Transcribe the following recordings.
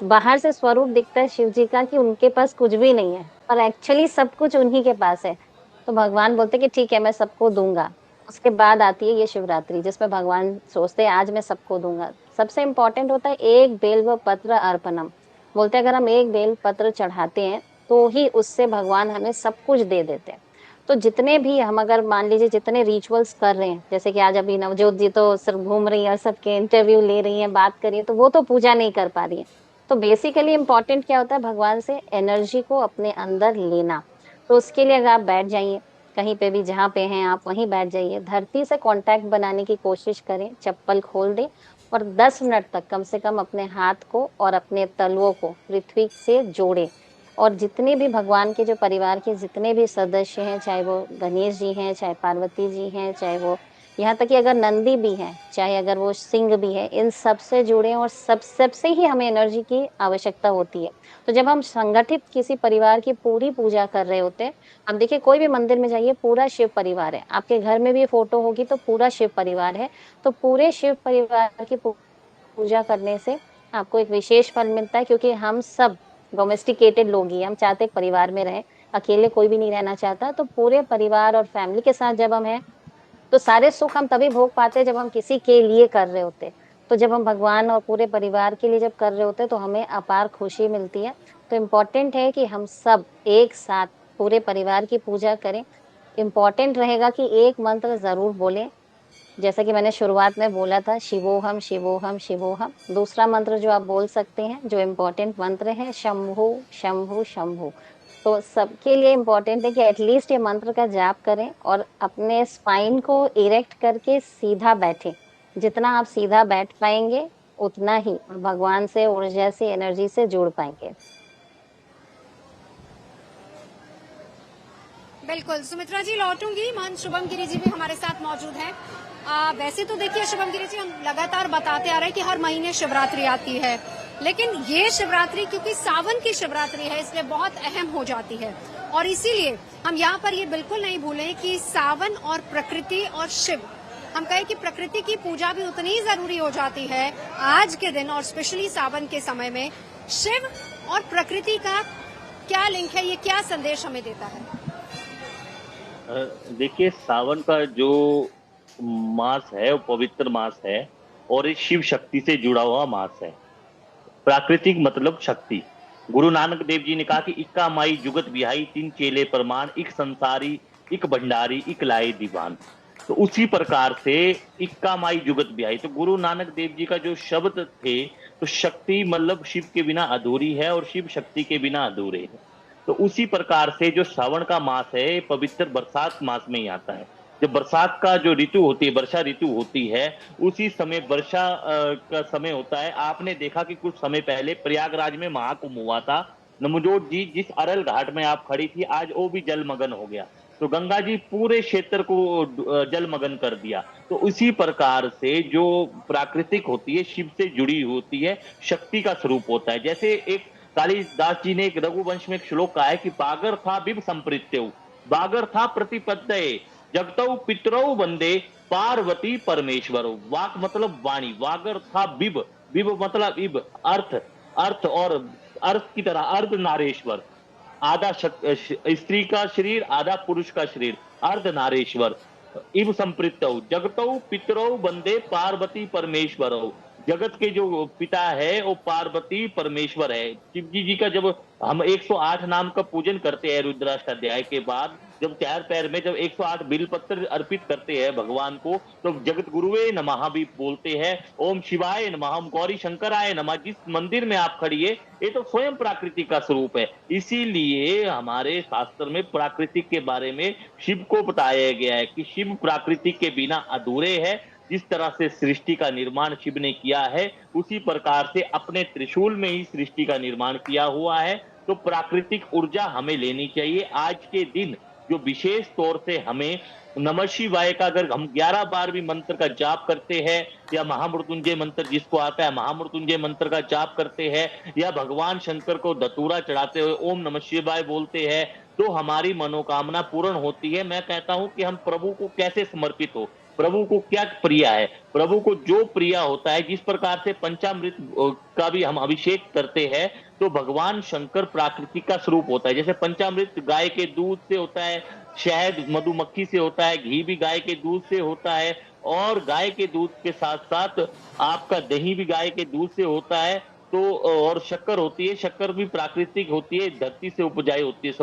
बाहर से स्वरूप दिखता है शिव जी का कि उनके पास कुछ भी नहीं है, पर एक्चुअली सब कुछ उन्हीं के पास है। तो भगवान बोलते हैं कि ठीक है, मैं सबको दूँगा। उसके बाद आती है ये शिवरात्रि, जिसमें भगवान सोचते हैं आज मैं सबको दूँगा। सबसे इम्पोर्टेंट होता है एक बेल्व पत्र अर्पणम। बोलते हैं अगर हम एक बेल पत्र चढ़ाते हैं, तो ही उससे भगवान हमें सब कुछ दे देते हैं। तो जितने भी हम अगर मान लीजिए जितने रिचुअल्स कर रहे हैं, जैसे कि आज अभी नवजोत जी तो सिर्फ घूम रही हैं और सबके इंटरव्यू ले रही हैं, बात कर रही हैं, तो वो तो पूजा नहीं कर पा रही हैं। तो बेसिकली इम्पोर्टेंट क्या होता है भगवान से एनर्जी को अपने अंदर लेना। तो उसके लिए अगर आप बैठ जाइए, कहीं पे भी जहाँ पे हैं आप वहीं बैठ जाइए, धरती से कांटेक्ट बनाने की कोशिश करें, चप्पल खोल दें और 10 मिनट तक कम से कम अपने हाथ को और अपने तलवों को पृथ्वी से जोड़ें। और जितने भी भगवान के जो परिवार के जितने भी सदस्य हैं, चाहे वो गणेश जी हैं, चाहे पार्वती जी हैं, चाहे वो यहाँ तक कि अगर नंदी भी हैं, चाहे अगर वो सिंह भी है, इन सब से जुड़े और सबसे ही हमें एनर्जी की आवश्यकता होती है। तो जब हम संगठित किसी परिवार की पूरी पूजा कर रहे होते हैं, अब देखिए कोई भी मंदिर में जाइए पूरा शिव परिवार है, आपके घर में भी फोटो होगी तो पूरा शिव परिवार है, तो पूरे शिव परिवार की पूजा करने से आपको एक विशेष फल मिलता है क्योंकि हम सब डोमेस्टिकेटेड लोग ही हैं, हम चाहते हैं परिवार में रहें, अकेले कोई भी नहीं रहना चाहता, तो पूरे परिवार और फैमिली के साथ जब हम हैं, तो सारे सुख हम तभी भोग पाते हैं जब हम किसी के लिए कर रहे होते हैं। तो जब हम भगवान और पूरे परिवार के लिए जब कर रहे होते हैं, तो हमें अपार खुशी मिलती है। तो इम्पोर्टेंट है कि हम सब एक साथ पूरे परिवार की पूजा करें। इम्पोर्टेंट रहेगा कि एक मंत्र ज़रूर बोलें, जैसा कि मैंने शुरुआत में बोला था शिवोहम, शिवोहम, शिवोहम। दूसरा मंत्र जो आप बोल सकते हैं, जो इम्पोर्टेंट मंत्र है शंभु, शंभु, शंभु। तो सबके लिए इम्पोर्टेंट है कि एटलीस्ट ये मंत्र का जाप करें और अपने स्पाइन को इरेक्ट करके सीधा बैठें। जितना आप सीधा बैठ पाएंगे, उतना ही भगवान से, ऊर्जा से, एनर्जी से जुड़ पाएंगे। बिल्कुल, सुमित्रा जी लौटूंगी। महंत शुभम गिरी जी भी हमारे साथ मौजूद हैं। वैसे तो देखिए शुभम गिरी जी, हम लगातार बताते आ रहे हैं कि हर महीने शिवरात्रि आती है, लेकिन ये शिवरात्रि क्योंकि सावन की शिवरात्रि है इसलिए बहुत अहम हो जाती है। और इसीलिए हम यहाँ पर ये बिल्कुल नहीं भूलें कि सावन और प्रकृति और शिव, हम कहें कि प्रकृति की पूजा भी उतनी ही जरूरी हो जाती है आज के दिन, और स्पेशली सावन के समय में। शिव और प्रकृति का क्या लिंक है, ये क्या संदेश हमें देता है? देखिए, सावन का जो मास है वो पवित्र मास है और ये शिव शक्ति से जुड़ा हुआ मास है। प्राकृतिक मतलब शक्ति। गुरु नानक देव जी ने कहा कि इक्का माई जुगत बिहाई, तीन चेले प्रमाण, इक संसारी, इक भंडारी, इक लाए दीवान। तो उसी प्रकार से इक्का माई जुगत बिहाई, तो गुरु नानक देव जी का जो शब्द थे, तो शक्ति मतलब शिव के बिना अधूरी है और शिव शक्ति के बिना अधूरे है। तो उसी प्रकार से जो श्रावण का मास है पवित्र बरसात मास में ही आता है। जब बरसात का जो ऋतु होती है, वर्षा ऋतु होती है, उसी समय वर्षा का समय होता है। आपने देखा कि कुछ समय पहले प्रयागराज में महाकुंभ हुआ था। नमजोत जी जिस अरल घाट में आप खड़ी थी, आज वो भी जलमग्न हो गया। तो गंगा जी पूरे क्षेत्र को जलमग्न कर दिया। तो उसी प्रकार से जो प्राकृतिक होती है शिव से जुड़ी होती है, शक्ति का स्वरूप होता है। जैसे एक कालिदास जी ने एक रघुवंश में एक श्लोक कहा है कि बागर था बिब संप्रीत्यौ, बागर था प्रतिपद्ये, जगतौ पितरौ वंदे, पार्वती परमेश्वर। वाक मतलब वाणी, वागर था बिब, बिब मतलब इब, अर्थ, अर्थ और अर्थ की तरह अर्ध नारेश्वर। आधा स्त्री का शरीर, आधा पुरुष का शरीर, अर्ध नारेश्वर। इव संपृक्तौ जगतौ पितरौ वंदे पार्वती परमेश्वर। जगत के जो पिता है वो पार्वती परमेश्वर है। शिव जी का जब हम 108 नाम का पूजन करते हैं रुद्राष्टाध्याय के बाद, जब चार पैर में जब 108 बिलपत्र अर्पित करते हैं भगवान को, तो जगत गुरुवे नमः भी बोलते हैं, ओम शिवाय नमः, ओम गौरी शंकराय नमः। जिस मंदिर में आप खड़ी है, ये तो स्वयं प्राकृतिक का स्वरूप है। इसीलिए हमारे शास्त्र में प्राकृतिक के बारे में शिव को बताया गया है कि शिव प्राकृतिक के बिना अधूरे है। जिस तरह से सृष्टि का निर्माण शिव ने किया है, उसी प्रकार से अपने त्रिशूल में ही सृष्टि का निर्माण किया हुआ है। तो प्राकृतिक ऊर्जा हमें लेनी चाहिए। आज के दिन जो विशेष तौर से हमें नमः शिवाय का अगर हम 11 बार भी मंत्र का जाप करते हैं, या महामृत्युंजय मंत्र जिसको आता है महामृत्युंजय मंत्र का जाप करते हैं, या भगवान शंकर को धतूरा चढ़ाते हुए ओम नमः शिवाय बोलते हैं, तो हमारी मनोकामना पूर्ण होती है। मैं कहता हूं कि हम प्रभु को कैसे समर्पित हो, प्रभु को क्या प्रिय है, प्रभु को जो प्रिय होता है, जिस प्रकार से पंचामृत का भी हम अभिषेक करते हैं, तो भगवान शंकर प्राकृति का स्वरूप होता है। जैसे पंचामृत गाय के दूध से होता है, शहद मधुमक्खी से होता है, घी भी गाय के दूध से होता है, और गाय के दूध के साथ साथ आपका दही भी गाय के दूध से होता है। तो और शक्कर होती है, शक्कर भी प्राकृतिक होती है, धरती से उपजाई होती है,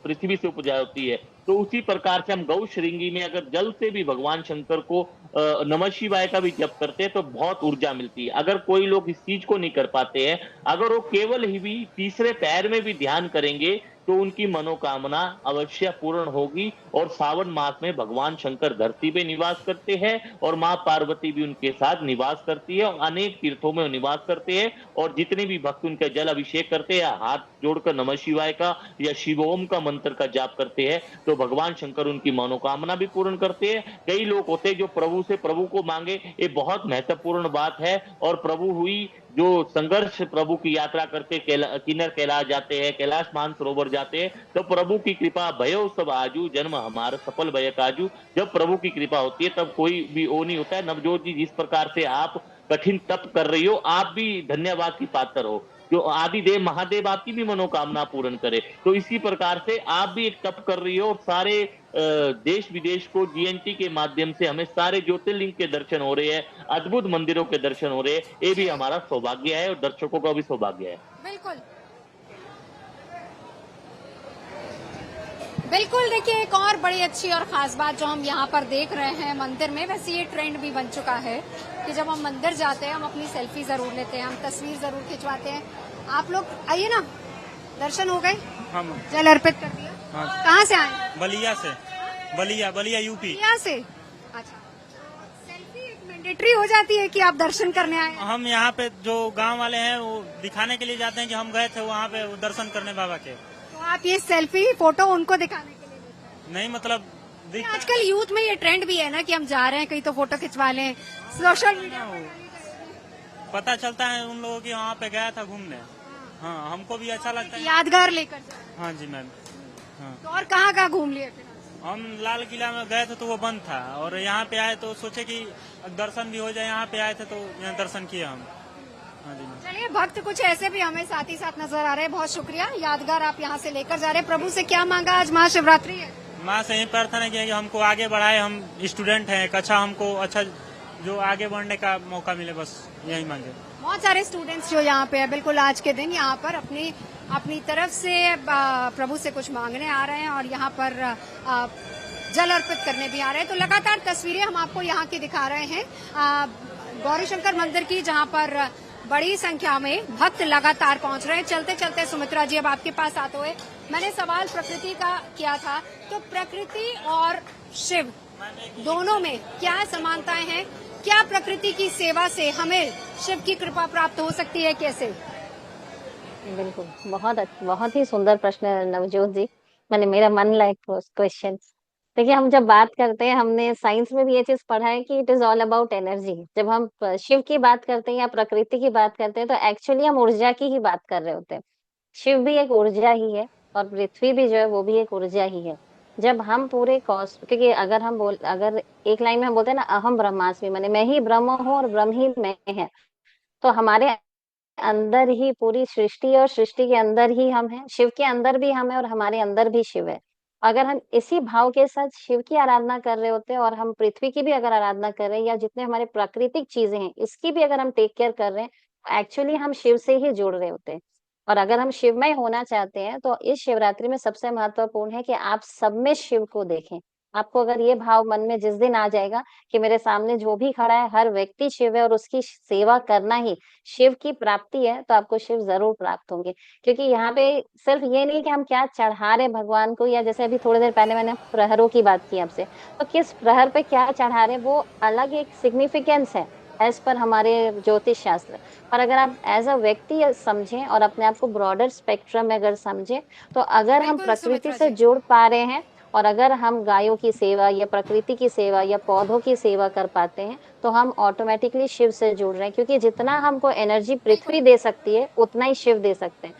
पृथ्वी से उपजाई होती है। तो उसी प्रकार से हम गौ श्रृंगी में अगर जल से भी भगवान शंकर को नमः शिवाय का भी जप करते हैं तो बहुत ऊर्जा मिलती है। अगर कोई लोग इस चीज को नहीं कर पाते हैं, अगर वो केवल ही भी तीसरे पैर में भी ध्यान करेंगे, तो उनकी मनोकामना अवश्य पूर्ण होगी। और सावन मास में भगवान शंकर धरती पे निवास करते हैं, और माँ पार्वती भी उनके साथ निवास करती है, और अनेक तीर्थों में निवास करते हैं। और जितने भी भक्त उनके जल अभिषेक करते हैं, हाथ जोड़कर नमः शिवाय का या शिवोम का मंत्र का जाप करते हैं, तो भगवान शंकर उनकी मनोकामना भी पूर्ण करते हैं। कई लोग होते हैं जो प्रभु से प्रभु को मांगे, ये बहुत महत्वपूर्ण बात है। और प्रभु हुई जो संघर्ष प्रभु की यात्रा करके किन्नर कैलाश जाते हैं, कैलाश मानसरोवर जाते हैं, तो प्रभु की कृपा भयो सब आजू, जन्म हमारा सफल भय काजू। जब प्रभु की कृपा होती है तब कोई भी वो नहीं होता है। नवजोत जी, जिस प्रकार से आप कठिन तप कर रही हो, आप भी धन्यवाद की पात्र हो। जो आदिदेव महादेव आपकी भी मनोकामना पूर्ण करे। तो इसी प्रकार से आप भी एक तप कर रही हो, और सारे देश विदेश को जीएनटी के माध्यम से हमें सारे ज्योतिर्लिंग के दर्शन हो रहे हैं, अद्भुत मंदिरों के दर्शन हो रहे हैं। ये भी हमारा सौभाग्य है, और दर्शकों का भी सौभाग्य है। बिल्कुल बिल्कुल। देखिए, एक और बड़ी अच्छी और खास बात जो हम यहाँ पर देख रहे हैं मंदिर में, वैसे ये ट्रेंड भी बन चुका है कि जब हम मंदिर जाते हैं हम अपनी सेल्फी जरूर लेते हैं, हम तस्वीर जरूर खिंचवाते हैं। आप लोग आइए ना, दर्शन हो गए, हम जल अर्पित कर दिया। हाँ, कहाँ से आए? बलिया से, बलिया यूपी। यहाँ से। अच्छा, सेल्फी एक मैंडेटरी हो जाती है कि आप दर्शन करने आए? हम यहाँ पे जो गांव वाले हैं वो दिखाने के लिए जाते हैं कि हम गए थे वहाँ पे दर्शन करने बाबा के। तो आप ये सेल्फी फोटो उनको दिखाने के लिए लेते हैं? नहीं, मतलब आजकल यूथ में ये ट्रेंड भी है ना कि हम जा रहे हैं कहीं तो फोटो खिंचवा लें, सोशल मीडिया पता चलता है उन लोगों की वहाँ पे गया था घूमने। हाँ, हमको भी अच्छा लगता है। यादगार लेकर जाए। हाँ जी मैम। हाँ, तो और कहाँ घूम लिए फिर? हम लाल किला में गए थे तो वो बंद था, और यहाँ पे आए तो सोचे कि दर्शन भी हो जाए। यहाँ पे आए थे तो यहाँ दर्शन किए हम। हाँ जी मैम। चलिए, भक्त कुछ ऐसे भी हमें साथ ही साथ नजर आ रहे हैं। बहुत शुक्रिया, यादगार आप यहाँ से लेकर जा रहे हैं। प्रभु से क्या मांगा? आज महाशिवरात्रि है, माँ से यही प्रार्थना की है कि हमको आगे बढ़ाए। हम स्टूडेंट हैं, एक अच्छा हमको अच्छा जो आगे बढ़ने का मौका मिले, बस यही मांगे। बहुत सारे स्टूडेंट्स जो यहाँ पे है, बिल्कुल आज के दिन यहाँ पर अपनी तरफ से प्रभु से कुछ मांगने आ रहे हैं, और यहाँ पर जल अर्पित करने भी आ रहे हैं। तो लगातार तस्वीरें हम आपको यहाँ की दिखा रहे हैं गौरी शंकर मंदिर की, जहाँ पर बड़ी संख्या में भक्त लगातार पहुंच रहे हैं। चलते चलते सुमित्रा जी, अब आपके पास आते हुए मैंने सवाल प्रकृति का किया था, तो प्रकृति और शिव दोनों में क्या समानताएं हैं? क्या प्रकृति की सेवा से हमें शिव की कृपा प्राप्त हो सकती है? कैसे? बिल्कुल, बहुत ही सुंदर प्रश्न है नवजोत जी। मेरा मन लाइक क्वेश्चन। देखिए, हम जब बात करते हैं, हमने साइंस में भी ये चीज पढ़ा है कि it is all about energy. जब हम शिव की बात करते हैं या प्रकृति की बात करते हैं, तो एक्चुअली हम ऊर्जा की ही बात कर रहे होते हैं। शिव भी एक ऊर्जा ही है, और पृथ्वी भी जो है वो भी एक ऊर्जा ही है। जब हम पूरे क्योंकि अगर एक लाइन में हम बोलते हैं ना, अहम ब्रह्मास्मि, माने मैं ही ब्रह्म हूँ और ब्रह्म ही मैं है, तो हमारे अंदर ही पूरी सृष्टि है, और सृष्टि के अंदर ही हम हैं। शिव के अंदर भी हम है, और हमारे अंदर भी शिव है। अगर हम इसी भाव के साथ शिव की आराधना कर रहे होते हैं, और हम पृथ्वी की भी अगर आराधना कर रहे हैं, या जितने हमारे प्राकृतिक चीजें हैं इसकी भी अगर हम टेक केयर कर रहे हैं, तो एक्चुअली हम शिव से ही जुड़ रहे होते हैं। और अगर हम शिवमय होना चाहते हैं, तो इस शिवरात्रि में सबसे महत्वपूर्ण है कि आप सब में शिव को देखें। आपको अगर ये भाव मन में जिस दिन आ जाएगा कि मेरे सामने जो भी खड़ा है हर व्यक्ति शिव है, और उसकी सेवा करना ही शिव की प्राप्ति है, तो आपको शिव जरूर प्राप्त होंगे। क्योंकि यहाँ पे सिर्फ ये नहीं कि हम क्या चढ़ा रहे भगवान को, या जैसे अभी थोड़ी देर पहले मैंने प्रहरों की बात की आपसे, तो किस प्रहर पे क्या चढ़ा रहे, वो अलग एक सिग्निफिकेंस है एज पर हमारे ज्योतिष शास्त्र। पर अगर आप एज अ व्यक्ति समझें, और अपने आप को ब्रॉडर स्पेक्ट्रम में अगर समझें, तो अगर हम प्रकृति से जुड़ पा रहे हैं, और अगर हम गायों की सेवा या प्रकृति की सेवा या पौधों की सेवा कर पाते हैं, तो हम ऑटोमेटिकली शिव से जुड़ रहे हैं। क्योंकि जितना हमको एनर्जी पृथ्वी दे सकती है, उतना ही शिव दे सकते हैं।